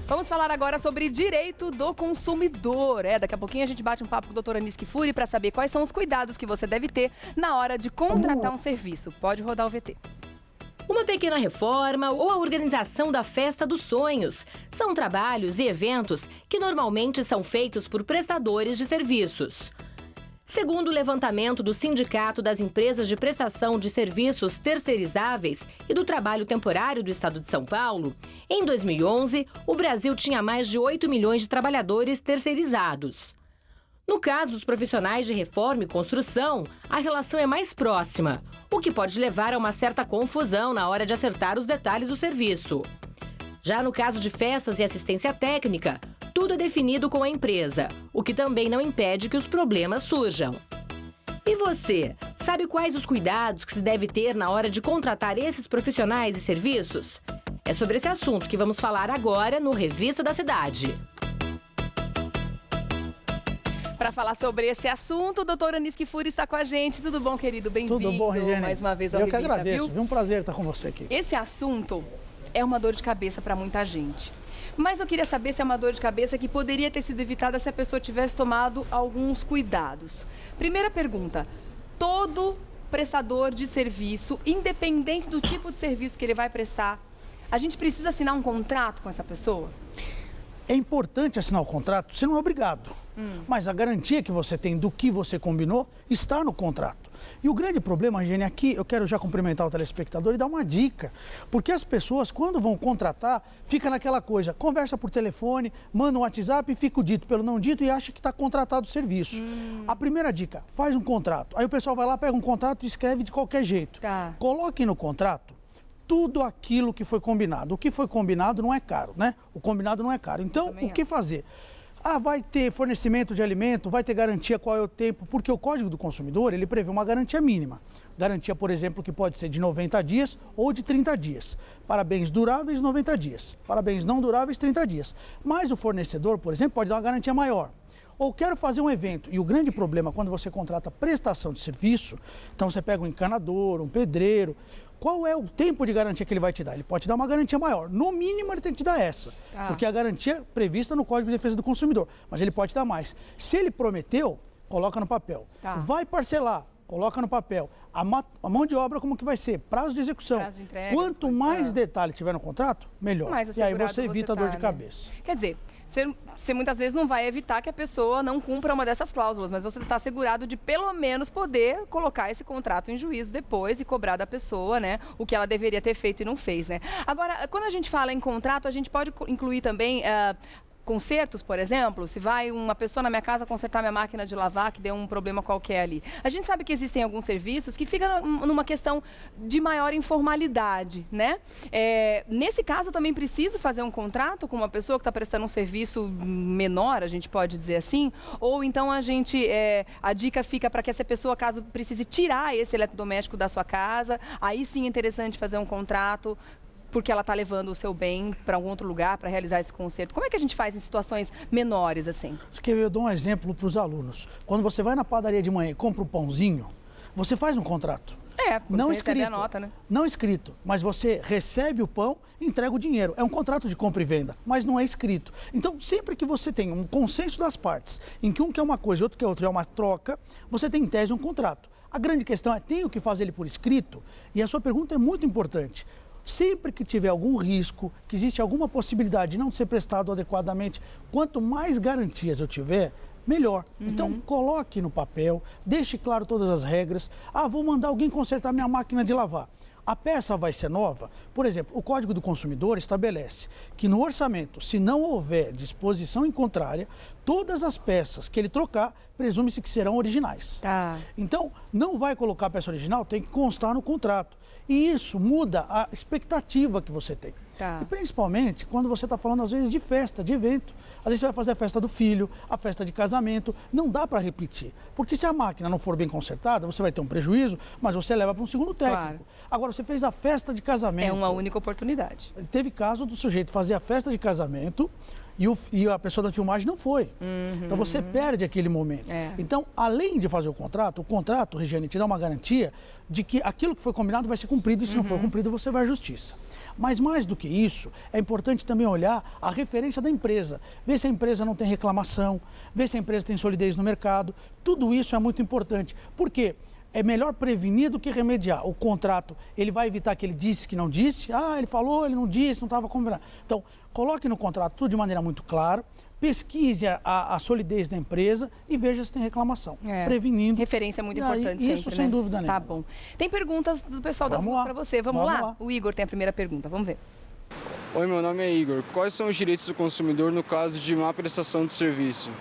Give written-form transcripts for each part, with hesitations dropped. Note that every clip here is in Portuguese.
Vamos falar agora sobre direito do consumidor. Daqui a pouquinho a gente bate um papo com a doutora Anis Kifuri para saber quais são os cuidados que você deve ter na hora de contratar um serviço. Pode rodar o VT. Uma pequena reforma ou a organização da festa dos sonhos. São trabalhos e eventos que normalmente são feitos por prestadores de serviços. Segundo o levantamento do Sindicato das Empresas de Prestação de Serviços Terceirizáveis e do Trabalho Temporário do Estado de São Paulo, em 2011, o Brasil tinha mais de 8 milhões de trabalhadores terceirizados. No caso dos profissionais de reforma e construção, a relação é mais próxima, o que pode levar a uma certa confusão na hora de acertar os detalhes do serviço. Já no caso de festas e assistência técnica, tudo é definido com a empresa, o que também não impede que os problemas surjam. E você, sabe quais os cuidados que se deve ter na hora de contratar esses profissionais e serviços? É sobre esse assunto que vamos falar agora no Revista da Cidade. Para falar sobre esse assunto, o doutor Anis Kifuri está com a gente. Tudo bom, querido? Bem-vindo. Tudo bom, Regiane? Mais uma vez ao Revista, Revista, agradeço. viu? Um prazer estar com você aqui. Esse assunto é uma dor de cabeça para muita gente. Mas eu queria saber se é uma dor de cabeça que poderia ter sido evitada se a pessoa tivesse tomado alguns cuidados. Primeira pergunta: todo prestador de serviço, independente do tipo de serviço que ele vai prestar, a gente precisa assinar um contrato com essa pessoa? É importante assinar o contrato, você não é obrigado. Mas a garantia que você tem do que você combinou está no contrato. E o grande problema, Regiane, aqui eu quero já cumprimentar o telespectador e dar uma dica. Porque as pessoas, quando vão contratar, fica naquela coisa, conversa por telefone, manda um WhatsApp e fica o dito pelo não dito e acha que está contratado o serviço. A primeira dica, faz um contrato. Aí o pessoal vai lá, pega um contrato e escreve de qualquer jeito. Tá. Coloque no contrato tudo aquilo que foi combinado. O que foi combinado não é caro, né? O combinado não é caro. Então, o que fazer? Vai ter fornecimento de alimento, vai ter garantia, qual é o tempo, porque o Código do Consumidor, ele prevê uma garantia mínima. Garantia, por exemplo, que pode ser de 90 dias ou de 30 dias. Para bens duráveis, 90 dias. Para bens não duráveis, 30 dias. Mas o fornecedor, por exemplo, pode dar uma garantia maior. Ou quero fazer um evento. E o grande problema, quando você contrata prestação de serviço, então você pega um encanador, um pedreiro, qual é o tempo de garantia que ele vai te dar? Ele pode te dar uma garantia maior. No mínimo, ele tem que te dar essa. Porque a garantia é prevista no Código de Defesa do Consumidor. Mas ele pode te dar mais. Se ele prometeu, coloca no papel. Vai parcelar, coloca no papel. A mão de obra, como que vai ser? Prazo de execução. Prazo de entrega, quanto mais detalhe tiver no contrato, melhor. E aí você evita a dor de cabeça. Quer dizer, você muitas vezes não vai evitar que a pessoa não cumpra uma dessas cláusulas, mas você está assegurado de pelo menos poder colocar esse contrato em juízo depois e cobrar da pessoa, né, o que ela deveria ter feito e não fez, né? Agora, quando a gente fala em contrato, a gente pode incluir também consertos, por exemplo, se vai uma pessoa na minha casa consertar minha máquina de lavar que deu um problema qualquer ali. A gente sabe que existem alguns serviços que ficam numa questão de maior informalidade, né? Nesse caso, eu também preciso fazer um contrato com uma pessoa que está prestando um serviço menor, a gente pode dizer assim, ou então a dica fica para que essa pessoa, caso precise tirar esse eletrodoméstico da sua casa, aí sim é interessante fazer um contrato, porque ela está levando o seu bem para algum outro lugar para realizar esse conserto. Como é que a gente faz em situações menores assim? Eu dou um exemplo para os alunos. Quando você vai na padaria de manhã e compra um pãozinho, você faz um contrato. Não escrito, a nota, né? Não escrito, mas você recebe o pão e entrega o dinheiro. É um contrato de compra e venda, mas não é escrito. Então, sempre que você tem um consenso das partes, em que um quer uma coisa e outro quer outra, é uma troca, você tem em tese um contrato. A grande questão é, tenho que fazer ele por escrito? E a sua pergunta é muito importante. Sempre que tiver algum risco, que existe alguma possibilidade de não ser prestado adequadamente, quanto mais garantias eu tiver, melhor. Então, coloque no papel, deixe claro todas as regras. Vou mandar alguém consertar minha máquina de lavar. A peça vai ser nova? Por exemplo, o Código do Consumidor estabelece que no orçamento, se não houver disposição em contrária, todas as peças que ele trocar, presume-se que serão originais. Então, não vai colocar a peça original, tem que constar no contrato. E isso muda a expectativa que você tem. E principalmente quando você está falando, às vezes, de festa, de evento. Às vezes você vai fazer a festa do filho, a festa de casamento. Não dá para repetir. Porque se a máquina não for bem consertada, você vai ter um prejuízo, mas você leva para um segundo técnico. Agora, você fez a festa de casamento. É uma única oportunidade. Teve caso do sujeito fazer a festa de casamento e a pessoa da filmagem não foi. Então você perde aquele momento. Então, além de fazer o contrato, Regiane, te dá uma garantia de que aquilo que foi combinado vai ser cumprido e se não for cumprido, você vai à justiça. Mas mais do que isso, é importante também olhar a referência da empresa. Ver se a empresa não tem reclamação, ver se a empresa tem solidez no mercado. Tudo isso é muito importante. Por quê? É melhor prevenir do que remediar. O contrato, ele vai evitar que ele disse que não disse. Ah, ele falou, ele não disse, não estava combinado. Então, coloque no contrato tudo de maneira muito clara, pesquise a solidez da empresa e veja se tem reclamação. Prevenindo. Referência é muito importante sempre, isso, sem dúvida nenhuma. Tá bom. Tem perguntas do pessoal das ruas para você. Vamos lá? O Igor tem a primeira pergunta. Vamos ver. Oi, meu nome é Igor. Quais são os direitos do consumidor no caso de má prestação de serviço?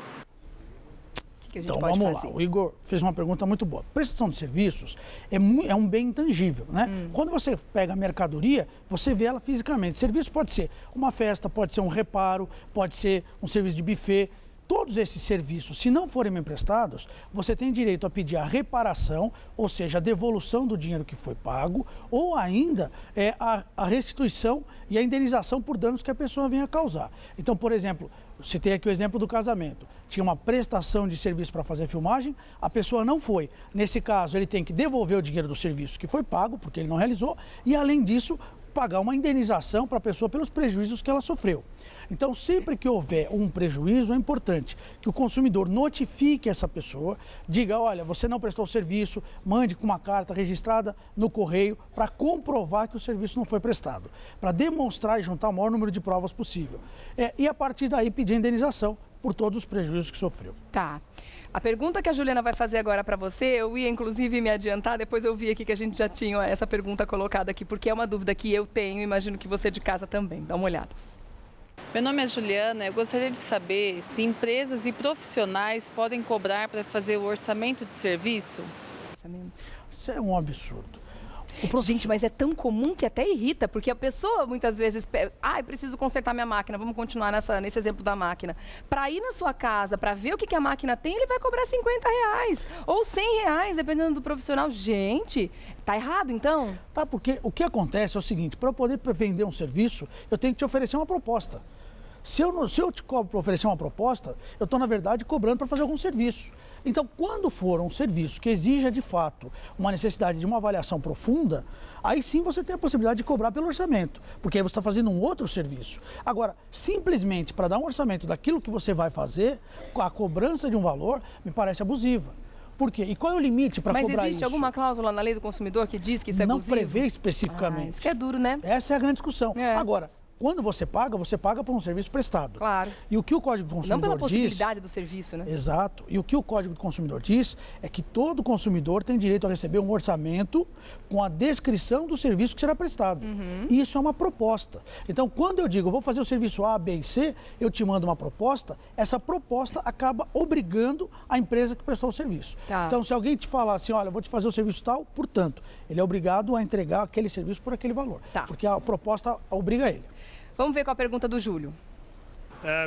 Então, vamos lá. O Igor fez uma pergunta muito boa. Prestação de serviços é um bem intangível, né? Quando você pega a mercadoria, você vê ela fisicamente. Serviço pode ser uma festa, pode ser um reparo, pode ser um serviço de buffet. Todos esses serviços, se não forem bem prestados, você tem direito a pedir a reparação, ou seja, a devolução do dinheiro que foi pago, ou ainda a restituição e a indenização por danos que a pessoa venha causar. Então, por exemplo, citei aqui o exemplo do casamento. Tinha uma prestação de serviço para fazer a filmagem, a pessoa não foi. Nesse caso, ele tem que devolver o dinheiro do serviço que foi pago, porque ele não realizou, e além disso, pagar uma indenização para a pessoa pelos prejuízos que ela sofreu. Então, sempre que houver um prejuízo, é importante que o consumidor notifique essa pessoa, diga, olha, você não prestou o serviço, mande com uma carta registrada no correio para comprovar que o serviço não foi prestado, para demonstrar e juntar o maior número de provas possível. E a partir daí pedir a indenização por todos os prejuízos que sofreu. Tá. A pergunta que a Juliana vai fazer agora para você, eu ia inclusive me adiantar, depois eu vi aqui que a gente já tinha essa pergunta colocada aqui, porque é uma dúvida que eu tenho, imagino que você de casa também. Dá uma olhada. Meu nome é Juliana, eu gostaria de saber se empresas e profissionais podem cobrar para fazer o orçamento de serviço? Isso é um absurdo. Gente, mas é tão comum que até irrita, porque a pessoa muitas vezes, preciso consertar minha máquina, vamos continuar nesse exemplo da máquina. Para ir na sua casa, para ver o que a máquina tem, ele vai cobrar R$50 ou R$100, dependendo do profissional. Gente, tá errado então? Tá, porque o que acontece é o seguinte, para eu poder vender um serviço, eu tenho que te oferecer uma proposta. Se eu te cobro para oferecer uma proposta, eu estou, na verdade, cobrando para fazer algum serviço. Então, quando for um serviço que exija, de fato, uma necessidade de uma avaliação profunda, aí sim você tem a possibilidade de cobrar pelo orçamento, porque aí você está fazendo um outro serviço. Agora, simplesmente para dar um orçamento daquilo que você vai fazer, a cobrança de um valor, me parece abusiva. Por quê? E qual é o limite para cobrar isso? Mas existe alguma cláusula na lei do consumidor que diz que isso é abusivo? Não prevê especificamente. Isso que é duro, né? Essa é a grande discussão. Agora, quando você paga por um serviço prestado. Claro. E o que o Código do Consumidor diz... Não pela possibilidade do serviço, né? Exato. E o que o Código do Consumidor diz é que todo consumidor tem direito a receber um orçamento com a descrição do serviço que será prestado. E isso é uma proposta. Então, quando eu digo, vou fazer o serviço A, B e C, eu te mando uma proposta, essa proposta acaba obrigando a empresa que prestou o serviço. Tá. Então, se alguém te falar assim, olha, vou te fazer o serviço tal, portanto, ele é obrigado a entregar aquele serviço por aquele valor. Tá. Porque a proposta obriga ele. Vamos ver com a pergunta do Júlio.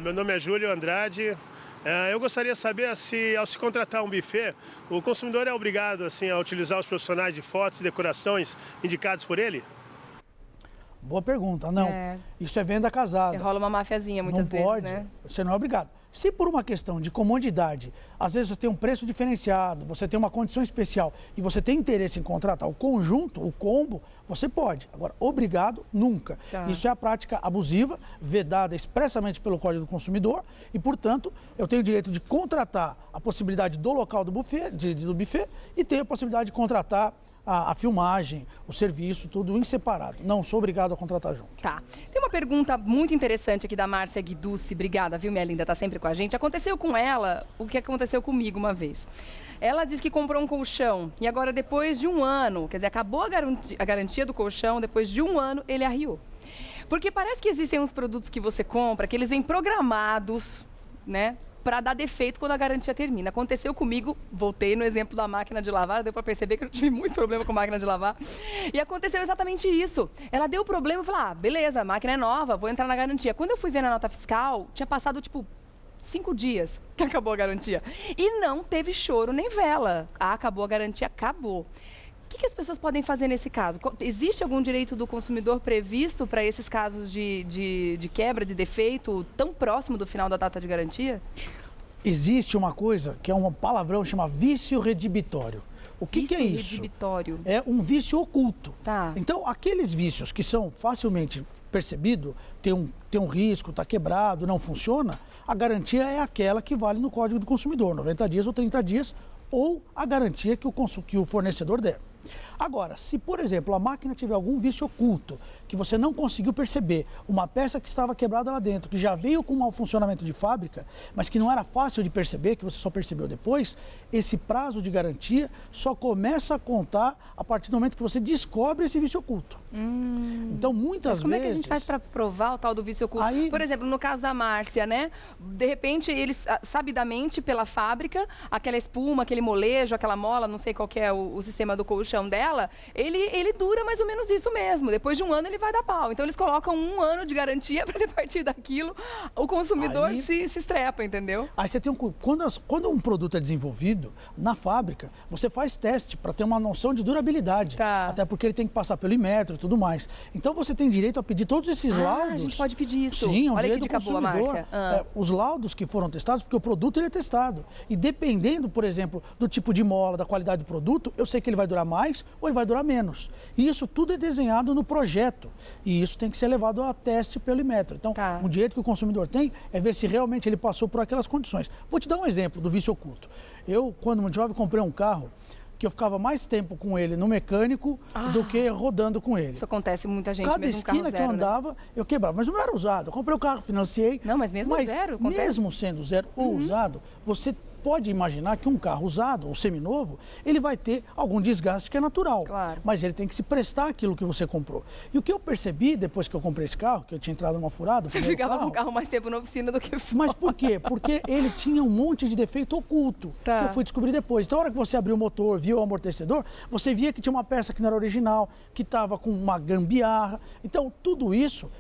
Meu nome é Júlio Andrade. Eu gostaria de saber se, ao se contratar um buffet, o consumidor é obrigado assim, a utilizar os profissionais de fotos e decorações indicados por ele? Boa pergunta. Não, isso é venda casada. Rola uma mafiazinha muitas vezes, pode, né? Você não é obrigado. Se por uma questão de comodidade, às vezes você tem um preço diferenciado, você tem uma condição especial e você tem interesse em contratar o conjunto, o combo, você pode. Agora, obrigado, nunca. Tá. Isso é a prática abusiva, vedada expressamente pelo Código do Consumidor e, portanto, eu tenho o direito de contratar a possibilidade do local do buffet, do buffet e tenho a possibilidade de contratar a filmagem, o serviço, tudo em separado. Não sou obrigado a contratar junto. Tá. Tem uma pergunta muito interessante aqui da Márcia Guiducci. Obrigada, viu, minha linda? Tá sempre com a gente. Aconteceu com ela o que aconteceu comigo uma vez. Ela disse que comprou um colchão e agora, depois de um ano, quer dizer, acabou a garantia do colchão, depois de um ano, ele arriou. Porque parece que existem uns produtos que você compra, que eles vêm programados, né? Para dar defeito quando a garantia termina. Aconteceu comigo, voltei no exemplo da máquina de lavar, deu para perceber que eu tive muito problema com a máquina de lavar. E aconteceu exatamente isso. Ela deu problema e falou, beleza, a máquina é nova, vou entrar na garantia. Quando eu fui ver na nota fiscal, tinha passado, 5 dias que acabou a garantia. E não teve choro nem vela. Acabou a garantia, acabou. O que as pessoas podem fazer nesse caso? Existe algum direito do consumidor previsto para esses casos de quebra, de defeito, tão próximo do final da data de garantia? Existe uma coisa que é um palavrão, chama vício redibitório. O que é isso? Redibitório. É um vício oculto. Tá. Então, aqueles vícios que são facilmente percebidos, tem um risco, está quebrado, não funciona, a garantia é aquela que vale no Código do Consumidor, 90 dias ou 30 dias, ou a garantia que o fornecedor der. Agora, se, por exemplo, a máquina tiver algum vício oculto, que você não conseguiu perceber, uma peça que estava quebrada lá dentro, que já veio com um mau funcionamento de fábrica, mas que não era fácil de perceber, que você só percebeu depois, esse prazo de garantia só começa a contar a partir do momento que você descobre esse vício oculto. Então, muitas vezes... Como é que a gente faz para provar o tal do vício oculto? Aí... Por exemplo, no caso da Márcia, né? De repente, eles, sabidamente, pela fábrica, aquela espuma, aquele molejo, aquela mola, não sei qual que é o sistema do colchão dela, ele dura mais ou menos isso mesmo. Depois de um ano, ele vai dar pau. Então, eles colocam 1 ano de garantia para, a partir daquilo, o consumidor se estrepa, entendeu? Aí você tem quando um produto é desenvolvido na fábrica, você faz teste para ter uma noção de durabilidade. Tá. Até porque ele tem que passar pelo Inmetro e tudo mais. Então você tem direito a pedir todos esses laudos. A gente pode pedir isso. Sim, é um Olha direito que dica do boa, consumidor. Márcia. Os laudos que foram testados, porque o produto ele é testado. E dependendo, por exemplo, do tipo de mola, da qualidade do produto, eu sei que ele vai durar mais ou ele vai durar menos. E isso tudo é desenhado no projeto. E isso tem que ser levado a teste pelo Inmetro. Então, o direito que o consumidor tem é ver se realmente ele passou por aquelas condições. Vou te dar um exemplo do vício oculto. Eu, quando muito jovem, comprei um carro que eu ficava mais tempo com ele no mecânico do que rodando com ele. Isso acontece com muita gente, Cada mesmo carro esquina zero, que eu andava, eu quebrava. Mas não era usado. Eu comprei o carro, financiei. Não, mas mesmo zero? Acontece? Mesmo sendo zero ou usado, você pode imaginar que um carro usado ou seminovo, ele vai ter algum desgaste que é natural. Claro. Mas ele tem que se prestar aquilo que você comprou. E o que eu percebi depois que eu comprei esse carro, que eu tinha entrado numa furada... Você ficava com o carro mais tempo na oficina do que fora. Mas por quê? Porque ele tinha um monte de defeito oculto, que eu fui descobrir depois. Então, a hora que você abriu o motor, viu o amortecedor, você via que tinha uma peça que não era original, que estava com uma gambiarra. Então, tudo isso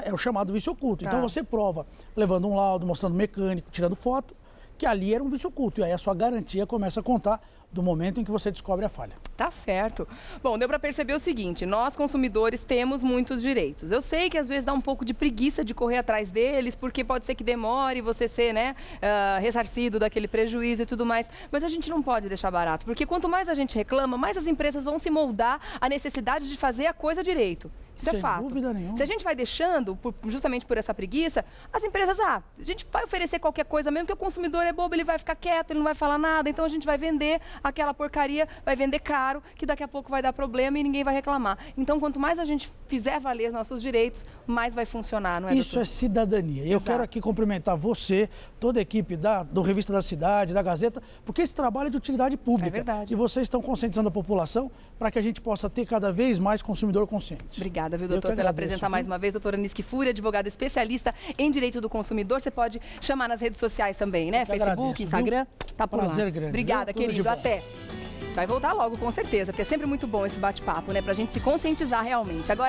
é o chamado vício oculto. Então, você prova levando um laudo, mostrando o mecânico, tirando foto, que ali era um vício oculto. E aí a sua garantia começa a contar do momento em que você descobre a falha. Tá certo. Bom, deu para perceber o seguinte, nós consumidores temos muitos direitos. Eu sei que às vezes dá um pouco de preguiça de correr atrás deles, porque pode ser que demore você ser, né, ressarcido daquele prejuízo e tudo mais, mas a gente não pode deixar barato, porque quanto mais a gente reclama, mais as empresas vão se moldar à necessidade de fazer a coisa direito. Isso é fato. Sem dúvida nenhuma. Se a gente vai deixando, justamente por essa preguiça, as empresas, a gente vai oferecer qualquer coisa mesmo, que o consumidor é bobo, ele vai ficar quieto, ele não vai falar nada, então a gente vai vender aquela porcaria, vai vender caro, que daqui a pouco vai dar problema e ninguém vai reclamar. Então, quanto mais a gente fizer valer nossos direitos, mais vai funcionar, não é, Isso doutor? é cidadania. E eu quero aqui cumprimentar você, toda a equipe do Revista da Cidade, da Gazeta, porque esse trabalho é de utilidade pública. É verdade. E vocês estão conscientizando a população para que a gente possa ter cada vez mais consumidor consciente. Obrigada, viu, doutor, pela presença mais uma vez. Doutora Anísque Fúria, advogada especialista em direito do consumidor. Você pode chamar nas redes sociais também, né? Facebook, Instagram, tá por Prazer lá. grande. Obrigada, querido. Até. Vai voltar logo, com certeza, porque é sempre muito bom esse bate-papo, né? Pra gente se conscientizar realmente. Agora